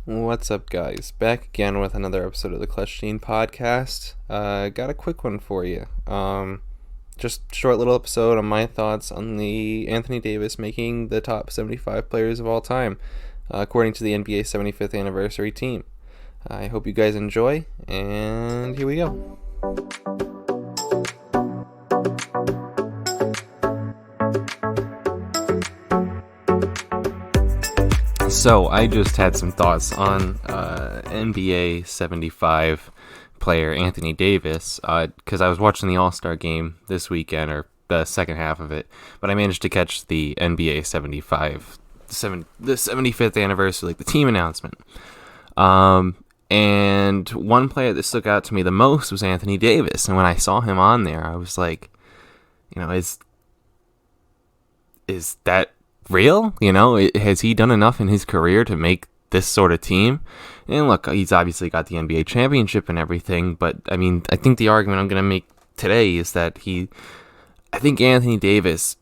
What's up, guys? Back again with another episode of the TheClutchGene podcast. Got a quick one for you. Just short little episode on my thoughts on the Anthony Davis making the top 75 players of all time, according to the NBA 75th anniversary team. I hope you guys enjoy, and here we go. So I just had some thoughts on NBA 75 player Anthony Davis because I was watching the All-Star game this weekend, or the second half of it, but I managed to catch the NBA 75, the 75th anniversary, like the team announcement. And one player that stuck out to me the most was Anthony Davis, and when I saw him on there, I was like, is that real? Has he done enough in his career to make this sort of team? And look, he's obviously got the NBA championship and everything, but I think the argument I'm going to make today is that I think Anthony Davis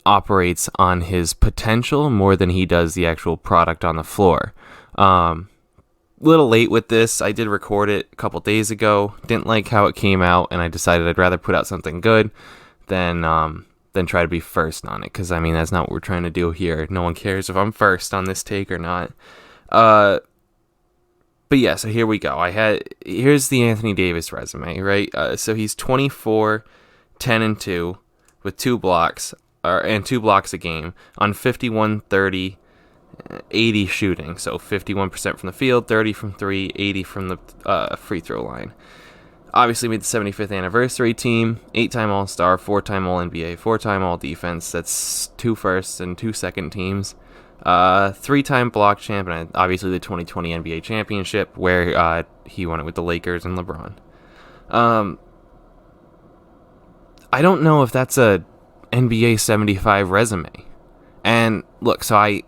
operates on his potential more than he does the actual product on the floor. Little late with this. I did record it a couple days ago. Didn't like how it came out, and I decided I'd rather put out something good than try to be first on it, because that's not what we're trying to do here. No one cares if I'm first on this take or not. But yeah, so here we go. Here's the Anthony Davis resume, right? So he's 24, 10 and 2 with 2 blocks, and 2 blocks a game on 51, 30, 80 shooting. So 51% from the field, 30 from 3, 80 from the free throw line. Obviously made the 75th anniversary team, 8-time All-Star, 4-time All-NBA, 4-time All-Defense. That's 2 first and 2 second teams. 3-time block champ, and obviously the 2020 NBA championship, where he won it with the Lakers and LeBron. I don't know if that's a NBA 75 resume. And look, so I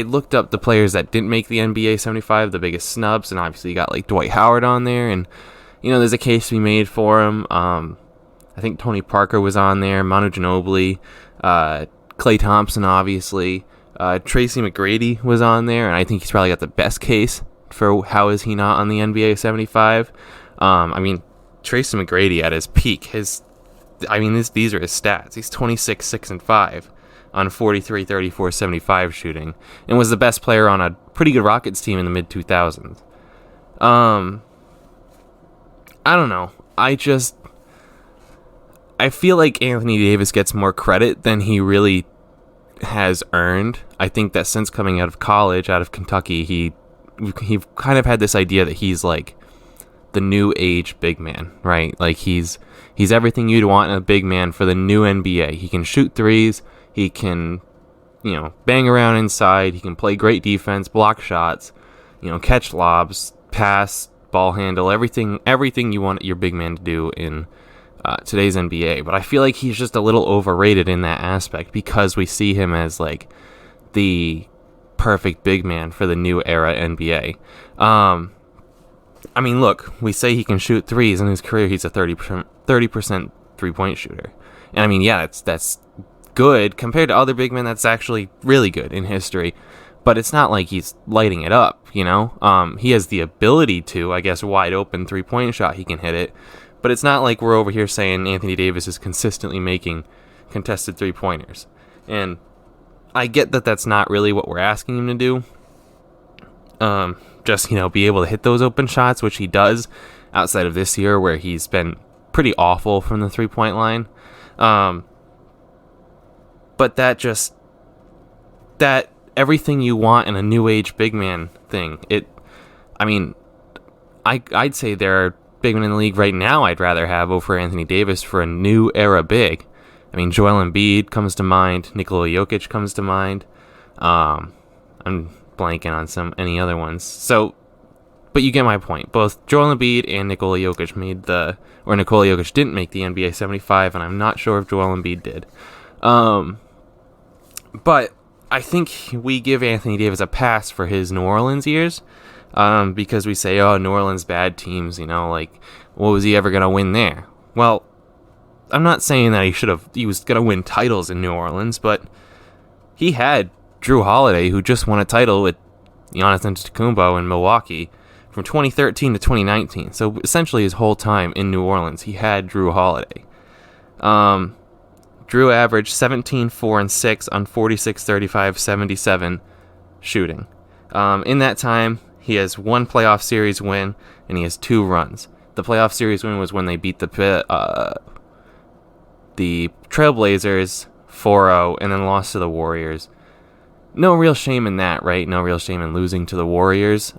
looked up the players that didn't make the NBA 75, the biggest snubs, and obviously you got like Dwight Howard on there, and there's a case to be made for him. I think Tony Parker was on there, Manu Ginobili, Klay Thompson, obviously. Tracy McGrady was on there, and I think he's probably got the best case for how is he not on the NBA 75. Tracy McGrady at his peak, these are his stats. He's 26, 6, and 5 on 43, 34, 75 shooting, and was the best player on a pretty good Rockets team in the mid-2000s. I don't know. I feel like Anthony Davis gets more credit than he really has earned. I think that since coming out of college, out of Kentucky, he kind of had this idea that he's like the new age big man, right? Like he's everything you'd want in a big man for the new NBA. He can shoot threes. He can, bang around inside. He can play great defense, block shots, catch lobs, pass, ball handle, everything you want your big man to do in today's NBA. But I feel like he's just a little overrated in that aspect, because we see him as like the perfect big man for the new era NBA. Look, we say he can shoot threes. In his career, he's a 30% three-point shooter. And that's good compared to other big men. That's actually really good in history. But it's not like he's lighting it up, He has the ability to, I guess, wide open three-point shot, he can hit it. But it's not like we're over here saying Anthony Davis is consistently making contested three-pointers. And I get that that's not really what we're asking him to do. Just, be able to hit those open shots, which he does, outside of this year where he's been pretty awful from the three-point line. But that everything you want in a new age big man thing. I'd say there are big men in the league right now I'd rather have over Anthony Davis for a new era big. Joel Embiid comes to mind. Nikola Jokic comes to mind. I'm blanking on any other ones. So, but you get my point. Both Joel Embiid and Nikola Jokic Nikola Jokic didn't make the NBA 75, and I'm not sure if Joel Embiid did. But I think we give Anthony Davis a pass for his New Orleans years, because we say, New Orleans bad teams, what was he ever going to win there? Well, I'm not saying that he was going to win titles in New Orleans, but he had Drew Holiday, who just won a title with Giannis Antetokounmpo in Milwaukee from 2013 to 2019. So essentially his whole time in New Orleans, he had Drew Holiday. Drew averaged 17, 4, and 6 on 46, 35, 77 shooting. In that time, he has one playoff series win, and he has 2 runs. The playoff series win was when they beat the Trailblazers 4-0 and then lost to the Warriors. No real shame in that, right? No real shame in losing to the Warriors.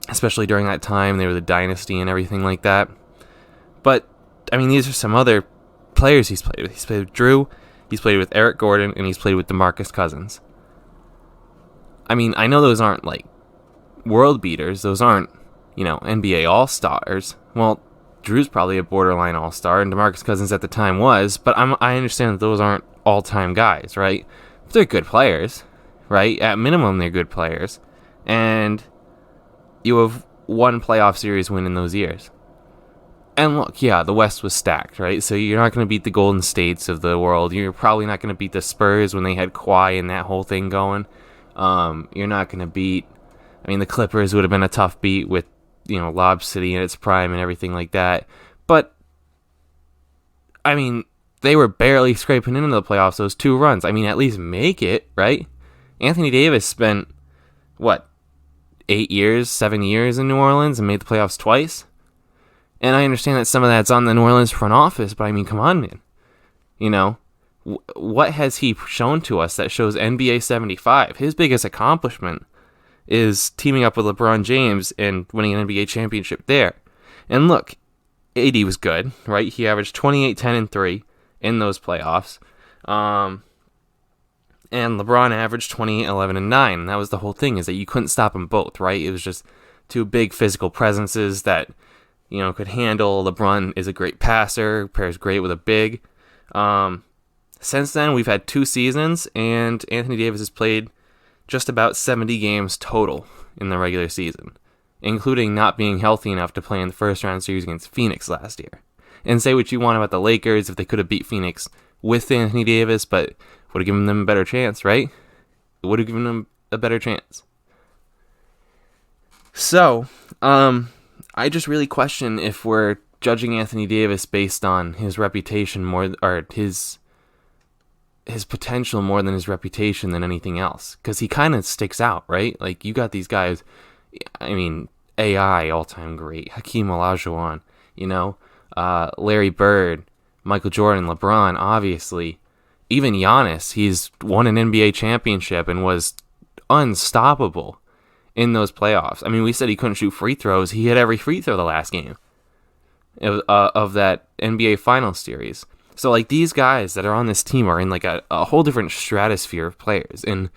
Especially during that time, they were the dynasty and everything like that. But, I mean, these are some other players he's played with. He's played with Drew, he's played with Eric Gordon, and he's played with DeMarcus Cousins. I mean, I know those aren't, like, world beaters. Those aren't, NBA All-Stars. Well, Drew's probably a borderline All-Star, and DeMarcus Cousins at the time was, but I understand that those aren't all-time guys, right? But they're good players, right? At minimum, they're good players. And you have one playoff series win in those years. And look, yeah, the West was stacked, right? So you're not going to beat the Golden States of the world. You're probably not going to beat the Spurs when they had Kawhi and that whole thing going. You're not going to beat... I mean, the Clippers would have been a tough beat with, Lob City in its prime and everything like that. But, I mean, they were barely scraping into the playoffs, those 2 runs. I mean, at least make it, right? Anthony Davis spent, 8 years, 7 years in New Orleans and made the playoffs twice. And I understand that some of that's on the New Orleans front office, but I mean, come on, man. What has he shown to us that shows NBA 75? His biggest accomplishment is teaming up with LeBron James and winning an NBA championship there. And look, AD was good, right? He averaged 28, 10, and 3 in those playoffs. And LeBron averaged 28, 11, and 9. And that was the whole thing, is that you couldn't stop them both, right? It was just 2 big physical presences that, could handle. LeBron is a great passer, pairs great with a big. Since then, we've had 2 seasons, and Anthony Davis has played just about 70 games total in the regular season, including not being healthy enough to play in the first-round series against Phoenix last year. And say what you want about the Lakers, if they could have beat Phoenix with Anthony Davis, but would have given them a better chance, right? It would have given them a better chance. So, I just really question if we're judging Anthony Davis based on his reputation more, or his potential more than his reputation than anything else. Because he kind of sticks out, right? Like, you got these guys, I mean, AI, all-time great, Hakeem Olajuwon, Larry Bird, Michael Jordan, LeBron, obviously. Even Giannis, he's won an NBA championship and was unstoppable in those playoffs. I mean, we said he couldn't shoot free throws. He hit every free throw the last game of that NBA Finals series. So, like, these guys that are on this team are in, like, a whole different stratosphere of players. And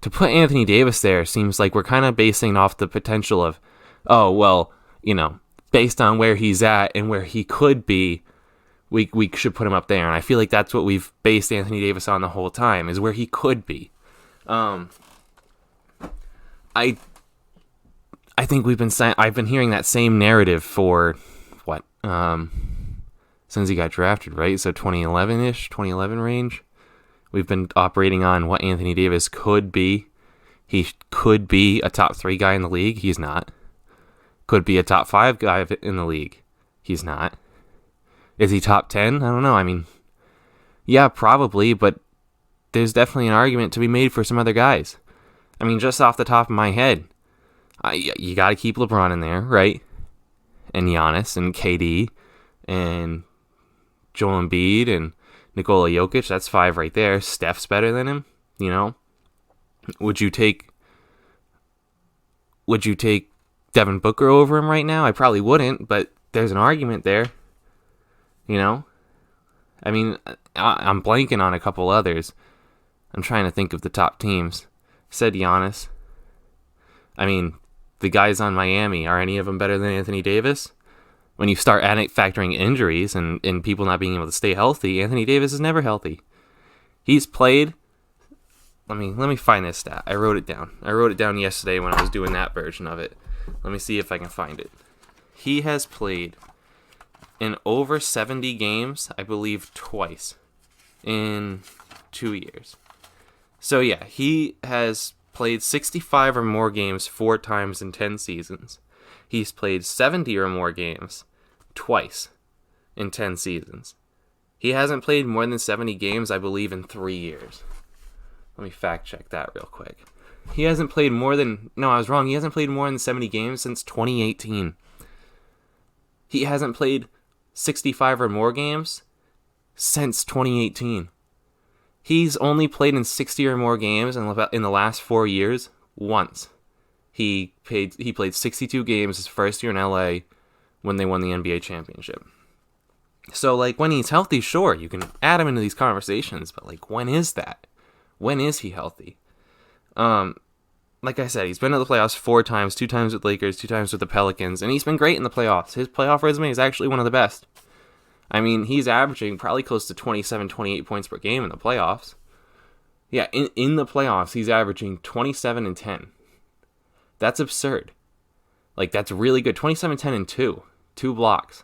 to put Anthony Davis there seems like we're kind of basing off the potential of, oh, well, based on where he's at and where he could be, we should put him up there. And I feel like that's what we've based Anthony Davis on the whole time, is where he could be. I think I've been hearing that same narrative for since he got drafted, right? So 2011-ish, 2011 range. We've been operating on what Anthony Davis could be. He could be a top 3 guy in the league. He's not. Could be a top 5 guy in the league. He's not. Is he top 10? I don't know. I mean, yeah, probably, but there's definitely an argument to be made for some other guys. I mean, just off the top of my head, you got to keep LeBron in there, right? And Giannis and KD and Joel Embiid and Nikola Jokic. That's 5 right there. Steph's better than him, Would you take Devin Booker over him right now? I probably wouldn't, but there's an argument there. I mean, I'm blanking on a couple others. I'm trying to think of the top teams. Said Giannis. I mean, the guys on Miami, are any of them better than Anthony Davis? When you start factoring injuries and people not being able to stay healthy, Anthony Davis is never healthy. He's played... Let me find this stat. I wrote it down. I wrote it down yesterday when I was doing that version of it. Let me see if I can find it. He has played in over 70 games, I believe, twice in 2 years. So yeah, he has played 65 or more games 4 times in 10 seasons. He's played 70 or more games twice in 10 seasons. He hasn't played more than 70 games, I believe, in 3 years. Let me fact check that real quick. He hasn't played more than... No, I was wrong. He hasn't played more than 70 games since 2018. He hasn't played 65 or more games since 2018. He's only played in 60 or more games in the last 4 years once. He played 62 games his first year in LA when they won the NBA championship. So, like, when he's healthy, sure, you can add him into these conversations, but, like, when is that? When is he healthy? Like I said, he's been to the playoffs 4 times, 2 times with Lakers, 2 times with the Pelicans, and he's been great in the playoffs. His playoff resume is actually one of the best. I mean, he's averaging probably close to 27, 28 points per game in the playoffs. Yeah, in the playoffs, he's averaging 27 and 10. That's absurd. Like, that's really good. 27, 10, and 2. 2 blocks.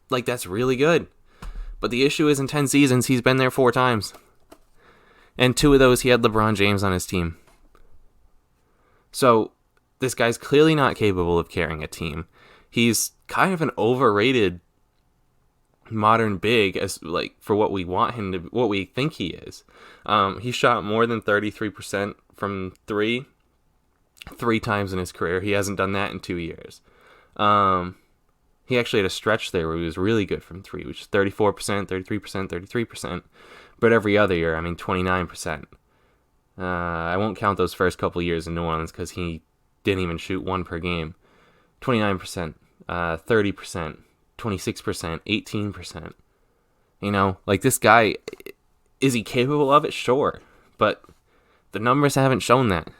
Like, that's really good. But the issue is, in 10 seasons, he's been there 4 times. And 2 of those, he had LeBron James on his team. So, this guy's clearly not capable of carrying a team. He's kind of an overrated modern big as, like, for what we want him to, what we think he is. He shot more than 33% from 3 times in his career. He hasn't done that in 2 years. He actually had a stretch there where he was really good from 3, which is 34%, 33%, 33%. But every other year, 29%. I won't count those first couple years in New Orleans because he didn't even shoot 1 per game. 29%, 30%, 26%, 18%. You know, like, this guy, is he capable of it? Sure. But the numbers haven't shown that.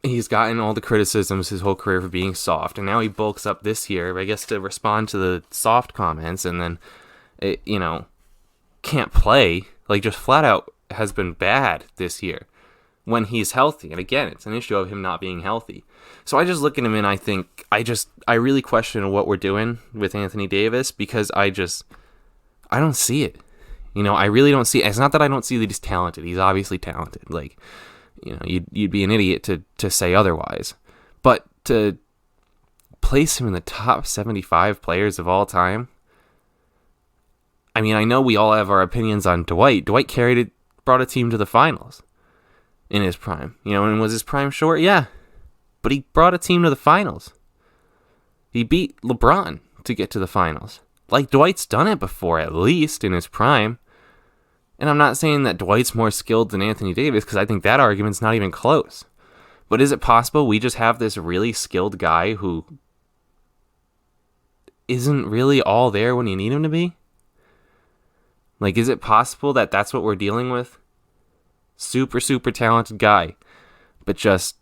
He's gotten all the criticisms his whole career for being soft, and now he bulks up this year, I guess, to respond to the soft comments, and then, can't play. Like, just flat out has been bad this year when he's healthy. And again, it's an issue of him not being healthy. So I just look at him and I think, I really question what we're doing with Anthony Davis, because I don't see it. I really don't see it. It's not that I don't see that he's talented. He's obviously talented. Like, you'd be an idiot to say otherwise. But to place him in the top 75 players of all time, I know we all have our opinions on Dwight. Dwight brought a team to the finals in his prime. And was his prime short? Yeah. But he brought a team to the finals. He beat LeBron to get to the finals. Like, Dwight's done it before, at least in his prime. And I'm not saying that Dwight's more skilled than Anthony Davis, because I think that argument's not even close. But is it possible we just have this really skilled guy who isn't really all there when you need him to be? Like, is it possible that that's what we're dealing with? Super, super talented guy. But just,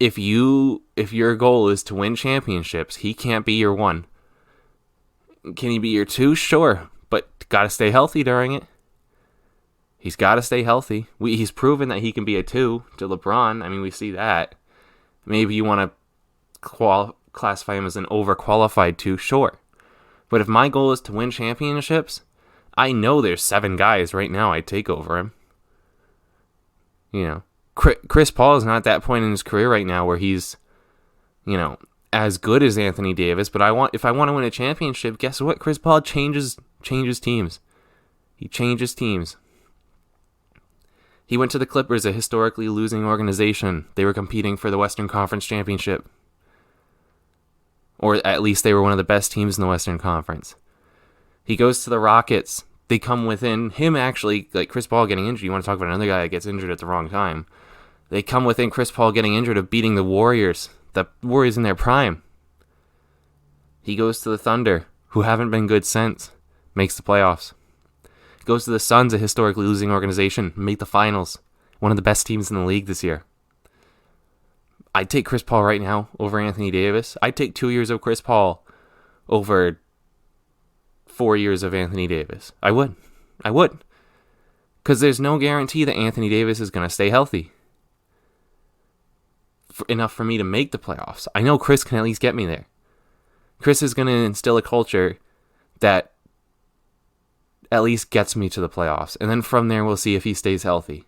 if your goal is to win championships, he can't be your 1. Can he be your 2? Sure. But gotta stay healthy during it. He's gotta stay healthy. He's proven that he can be a 2 to LeBron. We see that. Maybe you want to classify him as an overqualified 2, sure. But if my goal is to win championships, I know there's 7 guys right now I'd take over him. Chris Paul is not at that point in his career right now where he's, as good as Anthony Davis. But if I want to win a championship, guess what? Chris Paul changes teams. He changes teams. He went to the Clippers, a historically losing organization. They were competing for the Western Conference Championship. Or at least they were one of the best teams in the Western Conference. He goes to the Rockets. They come within him, actually, like Chris Paul getting injured. You want to talk about another guy that gets injured at the wrong time. They come within Chris Paul getting injured of beating the Warriors in their prime. He goes to the Thunder, who haven't been good since. Makes the playoffs. Goes to the Suns, a historically losing organization. Make the finals. One of the best teams in the league this year. I'd take Chris Paul right now over Anthony Davis. I'd take 2 years of Chris Paul over 4 years of Anthony Davis. I would. Because there's no guarantee that Anthony Davis is going to stay healthy enough for me to make the playoffs. I know Chris can at least get me there. Chris is going to instill a culture that at least gets me to the playoffs. And then from there, we'll see if he stays healthy.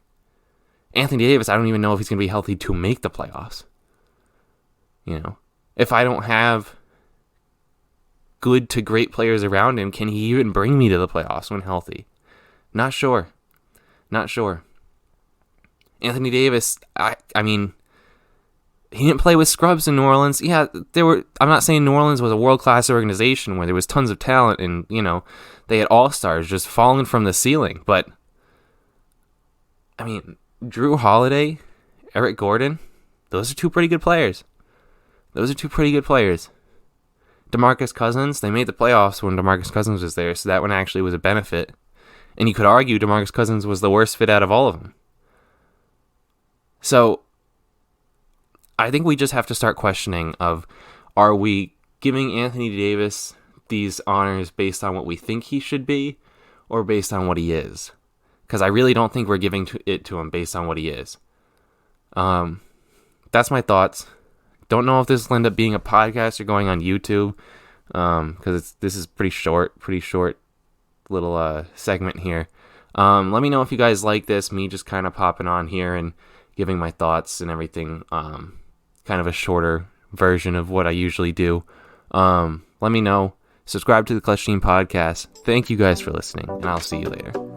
Anthony Davis, I don't even know if he's going to be healthy to make the playoffs. If I don't have good to great players around him, can he even bring me to the playoffs when healthy? Not sure. Anthony Davis, I mean, he didn't play with scrubs in New Orleans. Yeah, I'm not saying New Orleans was a world-class organization where there was tons of talent and, they had all-stars just falling from the ceiling. But, I mean, Drew Holiday, Eric Gordon, those are two pretty good players. DeMarcus Cousins, they made the playoffs when DeMarcus Cousins was there, so that one actually was a benefit. And you could argue DeMarcus Cousins was the worst fit out of all of them. So, I think we just have to start questioning of, are we giving Anthony Davis these honors based on what we think he should be, or based on what he is? Because I really don't think we're giving it to him based on what he is. That's my thoughts. Don't know if this will end up being a podcast or going on YouTube, because this is pretty short little segment here. Let me know if you guys like this, me just kind of popping on here and giving my thoughts and everything. Kind of a shorter version of what I usually do. Let me know. Subscribe to the Clutch Gene podcast. Thank you guys for listening, and I'll see you later.